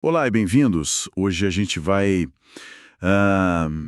Olá e bem-vindos. Hoje a gente vai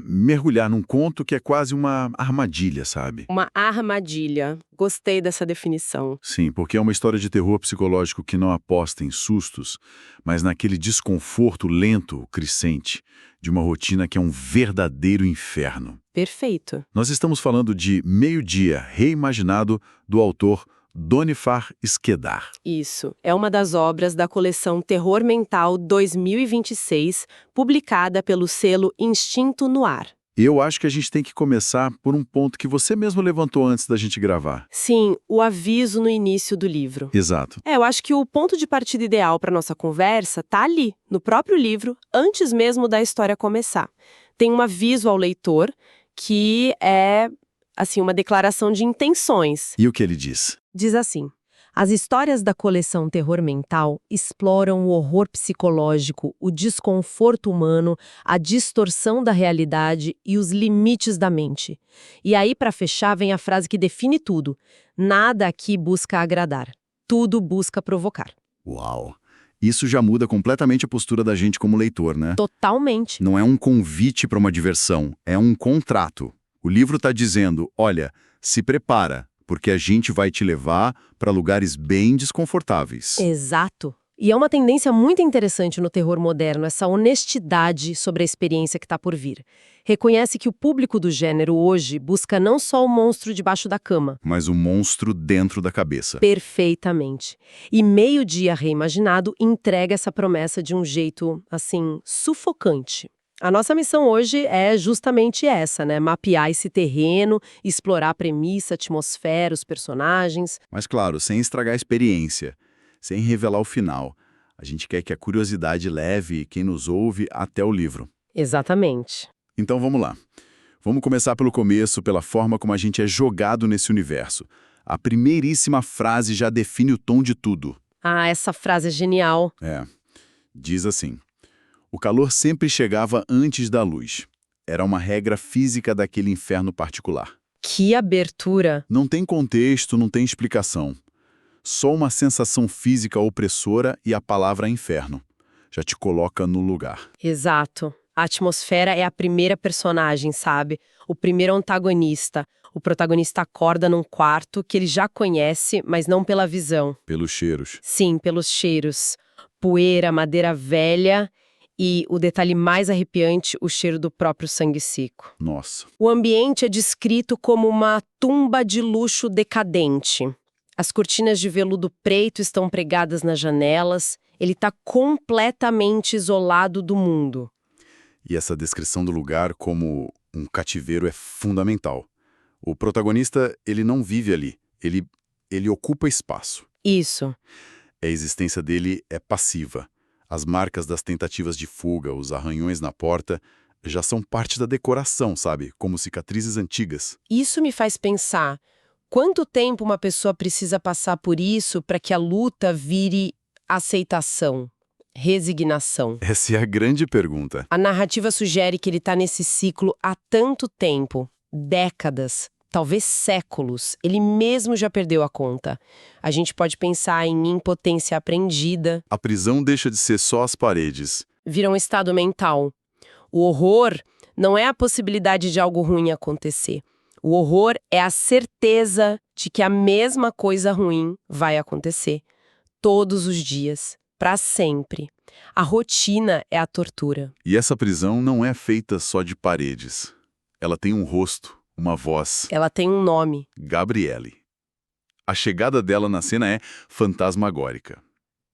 mergulhar num conto que é quase uma armadilha, sabe? Uma armadilha. Gostei dessa definição. Sim, porque é uma história de terror psicológico que não aposta em sustos, mas naquele desconforto lento, crescente, de uma rotina que é um verdadeiro inferno. Perfeito. Nós estamos falando de Meio-Dia Reimaginado, do autor Donifar Skedar. Isso. É uma das obras da coleção Terror Mental 2026, publicada pelo selo Instinto Noir. Eu acho que a gente tem que começar por um ponto que você mesmo levantou antes da gente gravar. Sim, o aviso no início do livro. Exato. Eu acho que o ponto de partida ideal para nossa conversa tá ali, no próprio livro, antes mesmo da história começar. Tem um aviso ao leitor que é, assim, uma declaração de intenções. E o que ele diz? Diz assim: as histórias da coleção Terror Mental exploram o horror psicológico, o desconforto humano, a distorção da realidade e os limites da mente. E aí, para fechar, vem a frase que define tudo: nada aqui busca agradar, tudo busca provocar. Uau! Isso já muda completamente a postura da gente como leitor, né? Totalmente. Não é um convite para uma diversão, é um contrato. O livro está dizendo, olha, se prepara, porque a gente vai te levar para lugares bem desconfortáveis. Exato. E é uma tendência muito interessante no terror moderno, essa honestidade sobre a experiência que está por vir. Reconhece que o público do gênero hoje busca não só o monstro debaixo da cama. Mas o monstro dentro da cabeça. Perfeitamente. E Meio-Dia Reimaginado entrega essa promessa de um jeito, assim, sufocante. A nossa missão hoje é justamente essa, né? Mapear esse terreno, explorar a premissa, a atmosfera, os personagens. Mas claro, sem estragar a experiência, sem revelar o final. A gente quer que a curiosidade leve quem nos ouve até o livro. Exatamente. Então vamos lá. Vamos começar pelo começo, pela forma como a gente é jogado nesse universo. A primeiríssima frase já define o tom de tudo. Ah, essa frase é genial. Diz assim: o calor sempre chegava antes da luz. Era uma regra física daquele inferno particular. Que abertura! Não tem contexto, não tem explicação. Só uma sensação física opressora e a palavra inferno. Já te coloca no lugar. Exato. A atmosfera é a primeira personagem, sabe? O primeiro antagonista. O protagonista acorda num quarto que ele já conhece, mas não pela visão. Pelos cheiros. Sim, pelos cheiros. Poeira, madeira velha e, o detalhe mais arrepiante, o cheiro do próprio sangue seco. Nossa. O ambiente é descrito como uma tumba de luxo decadente. As cortinas de veludo preto estão pregadas nas janelas. Ele está completamente isolado do mundo. E essa descrição do lugar como um cativeiro é fundamental. O protagonista, ele não vive ali. Ele ocupa espaço. Isso. A existência dele é passiva. As marcas das tentativas de fuga, os arranhões na porta, já são parte da decoração, sabe? Como cicatrizes antigas. Isso me faz pensar, quanto tempo uma pessoa precisa passar por isso para que a luta vire aceitação, resignação? Essa é a grande pergunta. A narrativa sugere que ele está nesse ciclo há tanto tempo, décadas, talvez séculos. Ele mesmo já perdeu a conta. A gente pode pensar em impotência aprendida. A prisão deixa de ser só as paredes. Vira um estado mental. O horror não é a possibilidade de algo ruim acontecer. O horror é a certeza de que a mesma coisa ruim vai acontecer. Todos os dias, para sempre. A rotina é a tortura. E essa prisão não é feita só de paredes. Ela tem um rosto, uma voz. Ela tem um nome. Gabriele. A chegada dela na cena é fantasmagórica.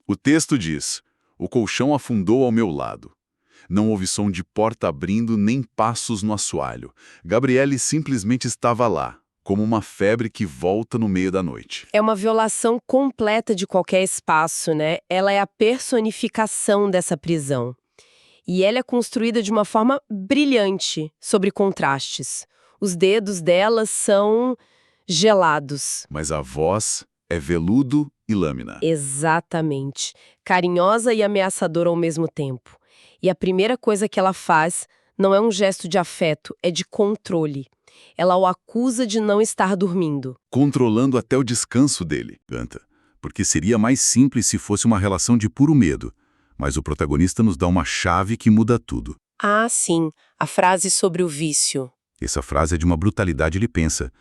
O texto diz: o colchão afundou ao meu lado. Não houve som de porta abrindo nem passos no assoalho. Gabriele simplesmente estava lá, como uma febre que volta no meio da noite. É uma violação completa de qualquer espaço, né? Ela é a personificação dessa prisão. E ela é construída de uma forma brilhante, sobre contrastes. Os dedos dela são gelados. Mas a voz é veludo e lâmina. Exatamente. Carinhosa e ameaçadora ao mesmo tempo. E a primeira coisa que ela faz não é um gesto de afeto, é de controle. Ela o acusa de não estar dormindo. Controlando até o descanso dele, canta. Porque seria mais simples se fosse uma relação de puro medo. Mas o protagonista nos dá uma chave que muda tudo. Ah, sim, a frase sobre o vício. Essa frase é de uma brutalidade, ele pensa.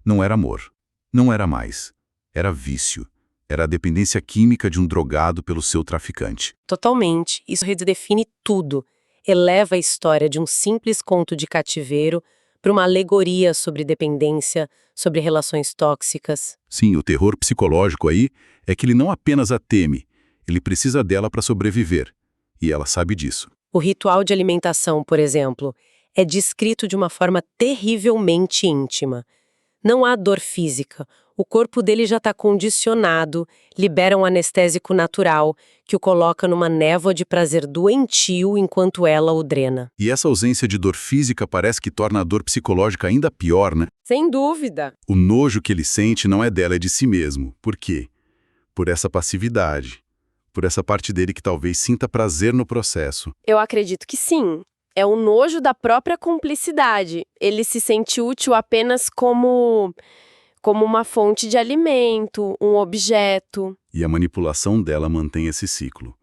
Não era amor. Não era mais. Era vício. Era a dependência química de um drogado pelo seu traficante. Totalmente. Isso redefine tudo. Eleva a história de um simples conto de cativeiro para uma alegoria sobre dependência, sobre relações tóxicas. Sim, o terror psicológico aí é que ele não apenas a teme, ele precisa dela para sobreviver. E ela sabe disso. O ritual de alimentação, por exemplo, é descrito de uma forma terrivelmente íntima. Não há dor física. O corpo dele já está condicionado, libera um anestésico natural que o coloca numa névoa de prazer doentio enquanto ela o drena. E essa ausência de dor física parece que torna a dor psicológica ainda pior, né? Sem dúvida. O nojo que ele sente não é dela, é de si mesmo. Por quê? Por essa passividade. Por essa parte dele que talvez sinta prazer no processo. Eu acredito que sim. É o nojo da própria cumplicidade. Ele se sente útil apenas como uma fonte de alimento, um objeto. E a manipulação dela mantém esse ciclo.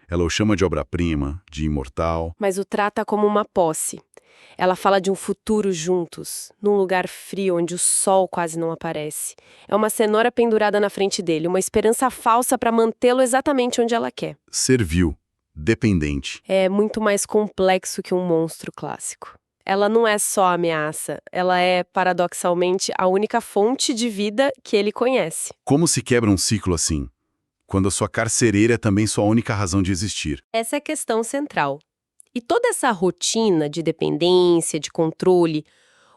Ela o chama de obra-prima, de imortal. Mas o trata como uma posse. Ela fala de um futuro juntos, num lugar frio onde o sol quase não aparece. É uma cenoura pendurada na frente dele, uma esperança falsa para mantê-lo exatamente onde ela quer. Servil, dependente. É muito mais complexo que um monstro clássico. Ela não é só ameaça, ela é, paradoxalmente, a única fonte de vida que ele conhece. Como se quebra um ciclo assim? Quando a sua carcereira é também sua única razão de existir. Essa é a questão central. E toda essa rotina de dependência, de controle,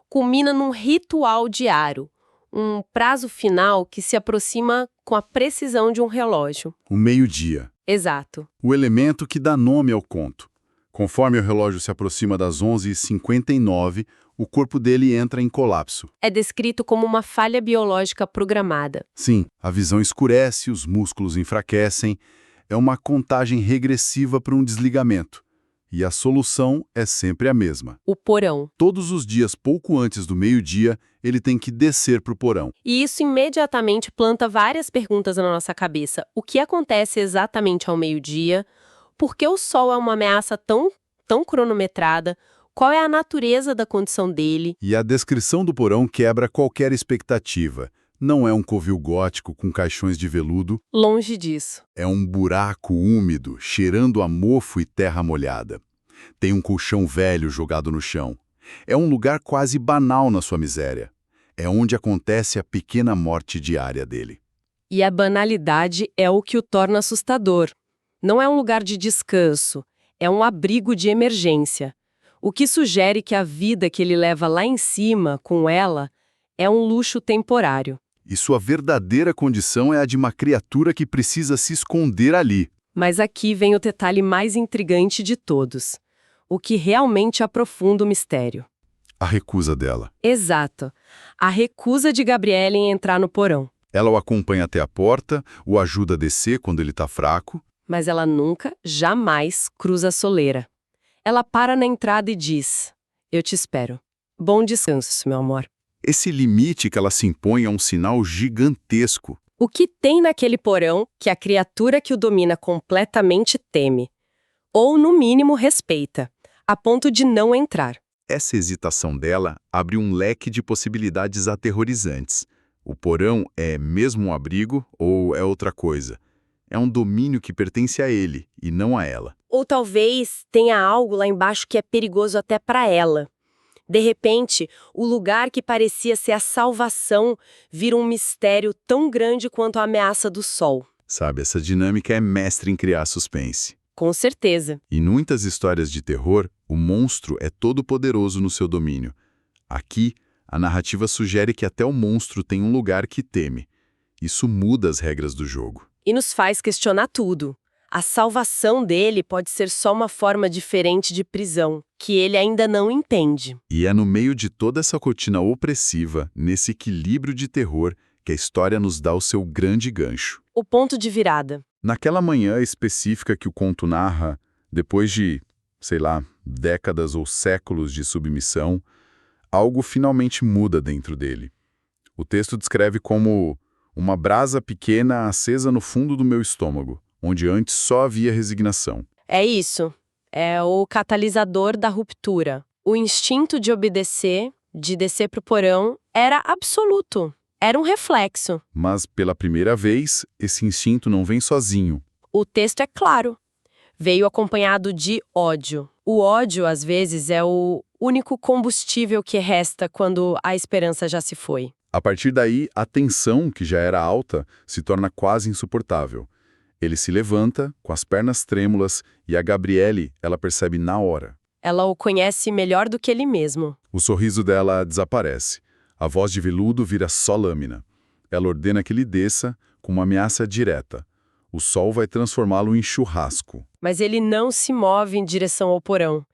culmina num ritual diário, um prazo final que se aproxima com a precisão de um relógio. O meio-dia. Exato. O elemento que dá nome ao conto. Conforme o relógio se aproxima das 11h59, o corpo dele entra em colapso. É descrito como uma falha biológica programada. Sim, a visão escurece, os músculos enfraquecem. É uma contagem regressiva para um desligamento. E a solução é sempre a mesma. O porão. Todos os dias, pouco antes do meio-dia, ele tem que descer para o porão. E isso imediatamente planta várias perguntas na nossa cabeça. O que acontece exatamente ao meio-dia? Por que o sol é uma ameaça tão cronometrada? Qual é a natureza da condição dele? E a descrição do porão quebra qualquer expectativa. Não é um covil gótico com caixões de veludo. Longe disso. É um buraco úmido, cheirando a mofo e terra molhada. Tem um colchão velho jogado no chão. É um lugar quase banal na sua miséria. É onde acontece a pequena morte diária dele. E a banalidade é o que o torna assustador. Não é um lugar de descanso, é um abrigo de emergência. O que sugere que a vida que ele leva lá em cima, com ela, é um luxo temporário. E sua verdadeira condição é a de uma criatura que precisa se esconder ali. Mas aqui vem o detalhe mais intrigante de todos. O que realmente aprofunda o mistério. A recusa dela. Exato. A recusa de Gabriele em entrar no porão. Ela o acompanha até a porta, o ajuda a descer quando ele está fraco. Mas ela nunca, jamais cruza a soleira. Ela para na entrada e diz: "Eu te espero. Bom descanso, meu amor." Esse limite que ela se impõe é um sinal gigantesco. O que tem naquele porão que a criatura que o domina completamente teme? Ou, no mínimo, respeita, a ponto de não entrar. Essa hesitação dela abre um leque de possibilidades aterrorizantes. O porão é mesmo um abrigo ou é outra coisa? É um domínio que pertence a ele e não a ela. Ou talvez tenha algo lá embaixo que é perigoso até para ela. De repente, o lugar que parecia ser a salvação vira um mistério tão grande quanto a ameaça do sol. Sabe, essa dinâmica é mestre em criar suspense. Com certeza. Em muitas histórias de terror, o monstro é todo poderoso no seu domínio. Aqui, a narrativa sugere que até o monstro tem um lugar que teme. Isso muda as regras do jogo. E nos faz questionar tudo. A salvação dele pode ser só uma forma diferente de prisão, que ele ainda não entende. E é no meio de toda essa rotina opressiva, nesse equilíbrio de terror, que a história nos dá o seu grande gancho. O ponto de virada. Naquela manhã específica que o conto narra, depois de, sei lá, décadas ou séculos de submissão, algo finalmente muda dentro dele. O texto descreve como uma brasa pequena acesa no fundo do meu estômago, onde antes só havia resignação. É isso. É o catalisador da ruptura. O instinto de obedecer, de descer pro porão, era absoluto. Era um reflexo. Mas, pela primeira vez, esse instinto não vem sozinho. O texto é claro. Veio acompanhado de ódio. O ódio, às vezes, é o único combustível que resta quando a esperança já se foi. A partir daí, a tensão, que já era alta, se torna quase insuportável. Ele se levanta, com as pernas trêmulas, e a Gabriele, ela percebe na hora. Ela o conhece melhor do que ele mesmo. O sorriso dela desaparece. A voz de veludo vira só lâmina. Ela ordena que ele desça, com uma ameaça direta. O sol vai transformá-lo em churrasco. Mas ele não se move em direção ao porão.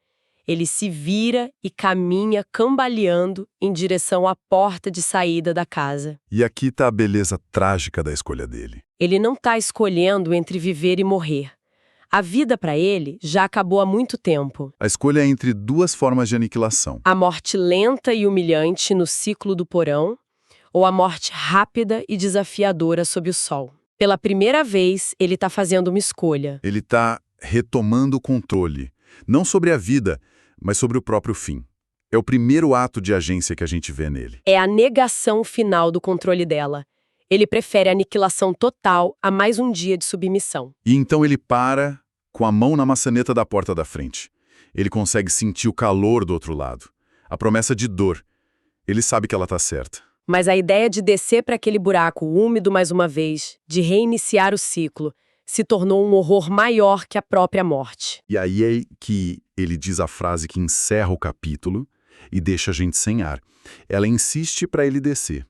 Ele se vira e caminha cambaleando em direção à porta de saída da casa. E aqui está a beleza trágica da escolha dele. Ele não está escolhendo entre viver e morrer. A vida para ele já acabou há muito tempo. A escolha é entre duas formas de aniquilação. A morte lenta e humilhante no ciclo do porão, ou a morte rápida e desafiadora sob o sol. Pela primeira vez, ele está fazendo uma escolha. Ele está retomando o controle, não sobre a vida, mas sobre o próprio fim. É o primeiro ato de agência que a gente vê nele. É a negação final do controle dela. Ele prefere a aniquilação total a mais um dia de submissão. E então ele para com a mão na maçaneta da porta da frente. Ele consegue sentir o calor do outro lado. A promessa de dor. Ele sabe que ela está certa. Mas a ideia de descer para aquele buraco úmido mais uma vez, de reiniciar o ciclo, se tornou um horror maior que a própria morte. E aí é que ele diz a frase que encerra o capítulo e deixa a gente sem ar. Ela insiste para ele descer.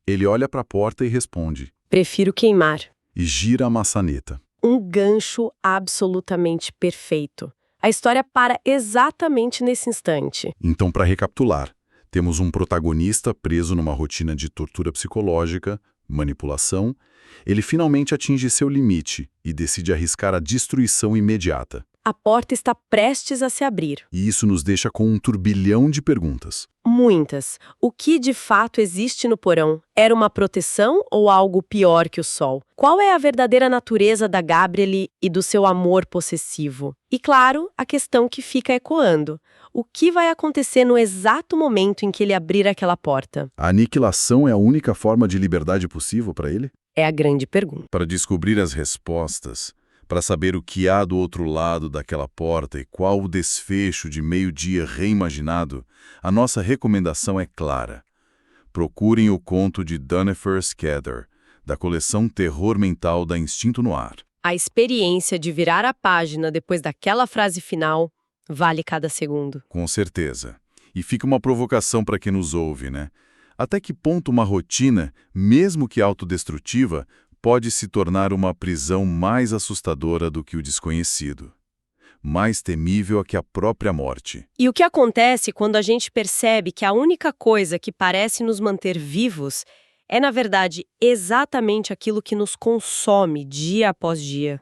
Ele olha para a porta e responde. Prefiro queimar. E gira a maçaneta. Um gancho absolutamente perfeito. A história para exatamente nesse instante. Então, para recapitular, temos um protagonista preso numa rotina de tortura psicológica, manipulação. Ele finalmente atinge seu limite e decide arriscar a destruição imediata. A porta está prestes a se abrir. E isso nos deixa com um turbilhão de perguntas. Muitas. O que de fato existe no porão? Era uma proteção ou algo pior que o sol? Qual é a verdadeira natureza da Gabriele e do seu amor possessivo? E claro, a questão que fica ecoando. O que vai acontecer no exato momento em que ele abrir aquela porta? A aniquilação é a única forma de liberdade possível para ele? É a grande pergunta. Para descobrir as respostas, para saber o que há do outro lado daquela porta e qual o desfecho de meio-dia reimaginado, a nossa recomendação é clara. Procurem o conto de Dunifer Scudder, da coleção Terror Mental da Instinto Noir. A experiência de virar a página depois daquela frase final vale cada segundo. Com certeza. E fica uma provocação para quem nos ouve, né? Até que ponto uma rotina, mesmo que autodestrutiva, pode se tornar uma prisão mais assustadora do que o desconhecido, mais temível que a própria morte. E o que acontece quando a gente percebe que a única coisa que parece nos manter vivos é, na verdade, exatamente aquilo que nos consome dia após dia?